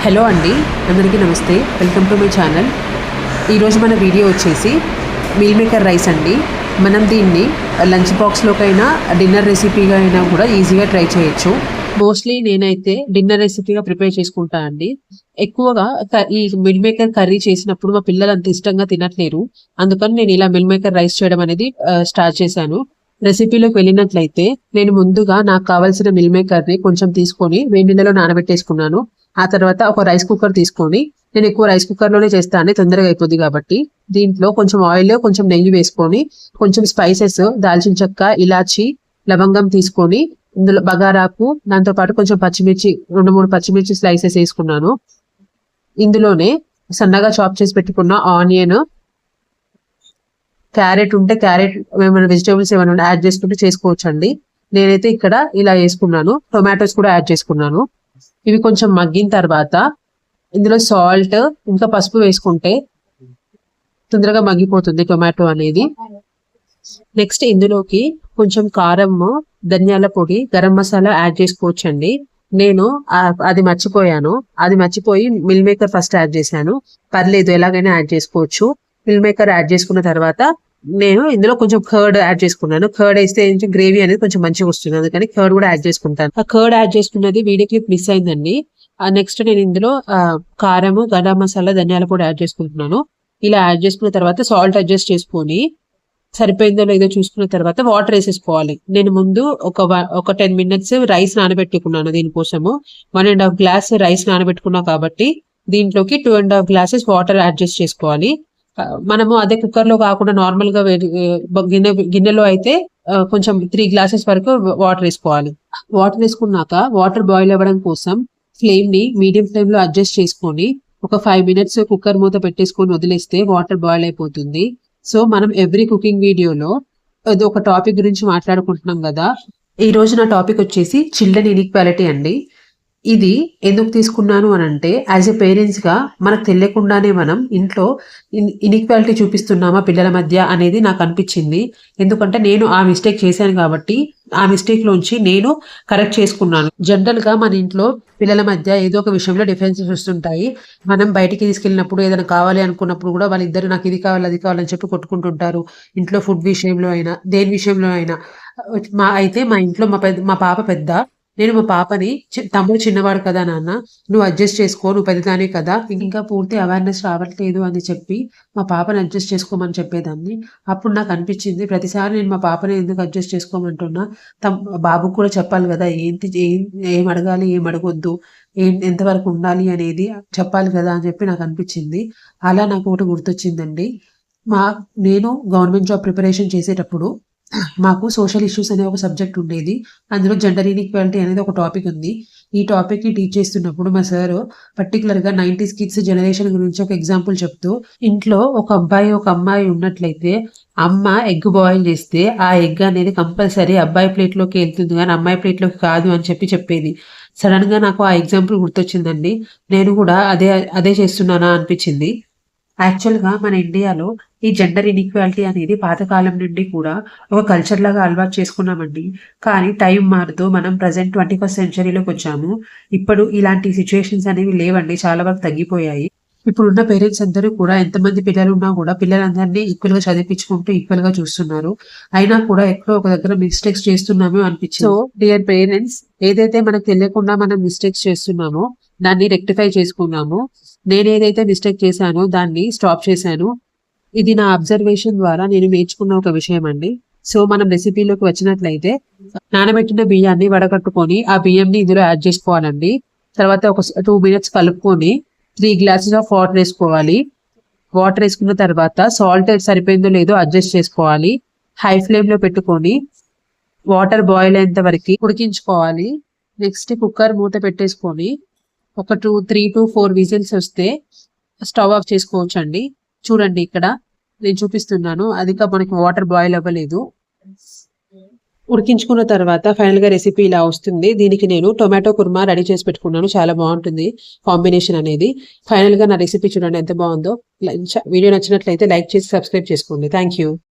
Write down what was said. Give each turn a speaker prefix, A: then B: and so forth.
A: Hello అండి, అందరికీ నమస్తే. Welcome to my channel. ఈరోజు మన వీడియో వచ్చేసి మీల్ మేకర్ రైస్ అండి. మనం దీన్ని లంచ్ బాక్స్లోకైనా డిన్నర్ రెసిపీగా అయినా కూడా ఈజీగా ట్రై చేయొచ్చు. మోస్ట్లీ నేనైతే డిన్నర్ రెసిపీగా ప్రిపేర్ చేసుకుంటా అండి. ఎక్కువగా ఈ మిల్ మేకర్ కర్రీ చేసినప్పుడు మా పిల్లలు అంత ఇష్టంగా తినట్లేరు. అందుకని నేను ఇలా మిల్ మేకర్ రైస్ చేయడం అనేది స్టార్ట్ చేశాను. రెసిపీలోకి వెళ్ళినట్లయితే నేను ముందుగా నాకు కావాల్సిన మిల్ మేకర్ని కొంచెం తీసుకొని వేడి నీళ్ళలో నానబెట్టేసుకున్నాను. ఆ తర్వాత ఒక రైస్ కుక్కర్ తీసుకొని, నేను ఎక్కువ రైస్ కుక్కర్లోనే చేస్తాను, తొందరగా అయిపోద్ది కాబట్టి. దీంట్లో కొంచెం ఆయిల్, కొంచెం నెయ్యి వేసుకొని, కొంచెం స్పైసెస్, దాల్చిన చెక్క, ఇలాచి, లవంగం తీసుకొని, ఇందులో బగారాకు, దాంతో పాటు కొంచెం పచ్చిమిర్చి, 2-3 పచ్చిమిర్చి స్లైసెస్ వేసుకున్నాను. ఇందులోనే సన్నగా చాప్ చేసి పెట్టుకున్న ఆనియన్, క్యారెట్ ఉంటే క్యారెట్, ఏమైనా వెజిటేబుల్స్ ఏమైనా యాడ్ చేసుకుంటే చేసుకోవచ్చు అండి. నేనైతే ఇక్కడ ఇలా వేసుకున్నాను. టొమాటోస్ కూడా యాడ్ చేసుకున్నాను. ఇవి కొంచెం మగ్గిన తర్వాత ఇందులో సాల్ట్ ఇంకా పసుపు వేసుకుంటే తొందరగా మగ్గిపోతుంది టొమాటో అనేది. నెక్స్ట్ ఇందులోకి కొంచెం కారం, ధనియాల పొడి, గరం మసాలా యాడ్ చేసుకోవచ్చండి. నేను అది మర్చిపోయి మిల్ మేకర్ ఫస్ట్ యాడ్ చేశాను. పర్లేదు, ఎలాగైనా యాడ్ చేసుకోవచ్చు. మిల్ మేకర్ యాడ్ చేసుకున్న తర్వాత నేను ఇందులో కొంచెం కర్డ్ యాడ్ చేసుకున్నాను. కర్డ్ వేస్తే గ్రేవీ అనేది కొంచెం మంచిగా వస్తుంది, అందుకని కర్డ్ కూడా యాడ్ చేసుకుంటాను. ఆ కర్డ్ యాడ్ చేసుకున్నది వీడియో క్లిప్ మిస్ అయిందండి. నెక్స్ట్ నేను ఇందులో కారము, గరం మసాలా, ధనియాల పొడి యాడ్ చేసుకుంటున్నాను. ఇలా యాడ్ చేసుకున్న తర్వాత సాల్ట్ అడ్జస్ట్ చేసుకొని సరిపోయిందో లేదో చూసుకున్న తర్వాత వాటర్ వేసేసుకోవాలి. నేను ముందు ఒక 10 minutes రైస్ నానబెట్టుకున్నాను. దీనికోసము 1.5 గ్లాస్ రైస్ నానబెట్టుకున్నా కాబట్టి దీంట్లోకి 2.5 glasses వాటర్ అడ్జస్ట్ చేసుకోవాలి. మనము అదే కుక్కర్ లో కాకుండా నార్మల్ గా గిన్నెలో అయితే కొంచెం 3 glasses వరకు వాటర్ వేసుకోవాలి. వాటర్ వేసుకున్నాక వాటర్ బాయిల్ అవ్వడం కోసం ఫ్లేమ్ ని మీడియం ఫ్లేమ్ లో అడ్జస్ట్ చేసుకొని ఒక 5 minutes కుక్కర్ మూత పెట్టేసుకొని వదిలేస్తే వాటర్ బాయిల్ అయిపోతుంది. సో మనం ఎవ్రీ కుకింగ్ వీడియోలో అది ఒక టాపిక్ గురించి మాట్లాడుకుంటున్నాం కదా. ఈ రోజు నా టాపిక్ వచ్చేసి చిల్డ్రన్ ఇన్ఈక్వాలిటీ అండి. ఇది ఎందుకు తీసుకున్నాను అని అంటే, యాజ్ ఎ పేరెంట్స్ గా మనకు తెలియకుండానే మనం ఇంట్లో ఇన్ఈక్వాలిటీ చూపిస్తున్నామా పిల్లల మధ్య అనేది నాకు అనిపించింది. ఎందుకంటే నేను ఆ మిస్టేక్ చేశాను కాబట్టి ఆ మిస్టేక్ లోంచి నేను కరెక్ట్ చేసుకున్నాను. జనరల్ గా మన ఇంట్లో పిల్లల మధ్య ఏదో ఒక విషయంలో డిఫరెన్సెస్ వస్తుంటాయి. మనం బయటికి తీసుకెళ్ళినప్పుడు ఏదైనా కావాలి అనుకున్నప్పుడు కూడా వాళ్ళిద్దరు నాకు ఇది కావాలి అది కావాలని చెప్పి కొట్టుకుంటుంటారు. ఇంట్లో ఫుడ్ విషయంలో అయినా దేని విషయంలో అయినా. మా ఇంట్లో మా పాప పెద్ద, నేను మా పాపని తమ్ముడు చిన్నవాడు కదా నాన్న, నువ్వు అడ్జస్ట్ చేసుకో, నువ్వు పెద్దదానే కదా, ఇంకా పూర్తి అవేర్నెస్ రావట్లేదు అని చెప్పి మా పాపని అడ్జస్ట్ చేసుకోమని చెప్పేదాన్ని. అప్పుడు నాకు అనిపించింది, ప్రతిసారి నేను మా పాపని ఎందుకు అడ్జస్ట్ చేసుకోమంటున్నా, బాబుకు కూడా చెప్పాలి కదా, ఏం అడగాలి, ఏం అడగొద్దు, ఎంతవరకు ఉండాలి అనేది చెప్పాలి కదా అని చెప్పి నాకు అనిపించింది. అలా నాకు ఒకటి గుర్తొచ్చిందండి. నేను గవర్నమెంట్ జాబ్ ప్రిపరేషన్ చేసేటప్పుడు మాకు సోషల్ ఇష్యూస్ అనే ఒక సబ్జెక్ట్ ఉండేది. అందులో జెండర్ ఇన్ఈక్వాలిటీ అనేది ఒక టాపిక్ ఉంది. ఈ టాపిక్ ని టీచ్ చేస్తున్నప్పుడు మా సార్ పర్టికులర్ గా 90s కిడ్స్ జనరేషన్ గురించి ఒక ఎగ్జాంపుల్ చెప్తూ, ఇంట్లో ఒక అబ్బాయి ఒక అమ్మాయి ఉన్నట్లయితే అమ్మ ఎగ్ బాయిల్ చేస్తే ఆ ఎగ్ అనేది కంపల్సరీ అబ్బాయి ప్లేట్ లోకి వెళ్తుంది కానీ అమ్మాయి ప్లేట్ లోకి కాదు అని చెప్పేది. సడన్ గా నాకు ఆ ఎగ్జాంపుల్ గుర్తొచ్చిందండి. నేను కూడా అదే చేస్తున్నానా అనిపించింది. యాక్చువల్గా మన ఇండియాలో ఈ జెండర్ ఇన్ఈక్వాలిటీ అనేది పాతకాలం నుండి కూడా ఒక కల్చర్ లాగా అలవాటు చేసుకున్నామండి. కానీ టైం మారుతూ మనం ప్రజెంట్ 21st centuryలోకి వచ్చాము. ఇప్పుడు ఇలాంటి సిచ్యువేషన్స్ అనేవి లేవండి, చాలా వరకు తగ్గిపోయాయి. ఇప్పుడున్న పేరెంట్స్ అందరూ కూడా ఎంతమంది పిల్లలు ఉన్నా కూడా పిల్లలందరినీ ఈక్వల్ గా చదివించుకుంటూ ఈక్వల్ గా చూస్తున్నారు. అయినా కూడా ఎక్కడో ఒక దగ్గర మిస్టేక్స్ చేస్తున్నామో అనిపించింది. సో డియర్ పేరెంట్స్, ఏదైతే మనకు తెలియకుండా మనం మిస్టేక్స్ చేస్తున్నామో దాన్ని రెక్టిఫై చేసుకున్నాము. నేనేదైతే మిస్టేక్ చేశానో దాన్ని స్టాప్ చేశాను. ఇది నా అబ్జర్వేషన్ ద్వారా నేను నేర్చుకున్న ఒక విషయం అండి. సో మనం రెసిపీలోకి వచ్చినట్లయితే, నానబెట్టిన బియ్యాన్ని వడగట్టుకొని ఆ బియ్యంని ఇందులో యాడ్ చేసుకోవాలండి. తర్వాత ఒక 2 minutes కలుపుకొని 3 glasses ఆఫ్ వాటర్ వేసుకోవాలి. వాటర్ వేసుకున్న తర్వాత సాల్ట్ సరిపోయిందో లేదో అడ్జస్ట్ చేసుకోవాలి. హై ఫ్లేమ్ లో పెట్టుకొని వాటర్ బాయిల్ అయ్యేంత వరకు ఉడికించుకోవాలి. నెక్స్ట్ కుక్కర్ మూత పెట్టేసుకొని ఒక 3 to 4 విజిల్స్ వస్తే స్టవ్ ఆఫ్ చేసుకోవచ్చు అండి. చూడండి, ఇక్కడ నేను చూపిస్తున్నాను, అది మనకి వాటర్ బాయిల్ అవ్వలేదు. ఉడికించుకున్న తర్వాత ఫైనల్ గా రెసిపీ ఇలా వస్తుంది. దీనికి నేను టొమాటో కుర్మా రెడీ చేసి పెట్టుకున్నాను. చాలా బాగుంటుంది కాంబినేషన్ అనేది. ఫైనల్ గా నా రెసిపీ చూడండి ఎంత బాగుందో. వీడియో నచ్చినట్లయితే లైక్ చేసి సబ్స్క్రైబ్ చేసుకోండి. Thank you.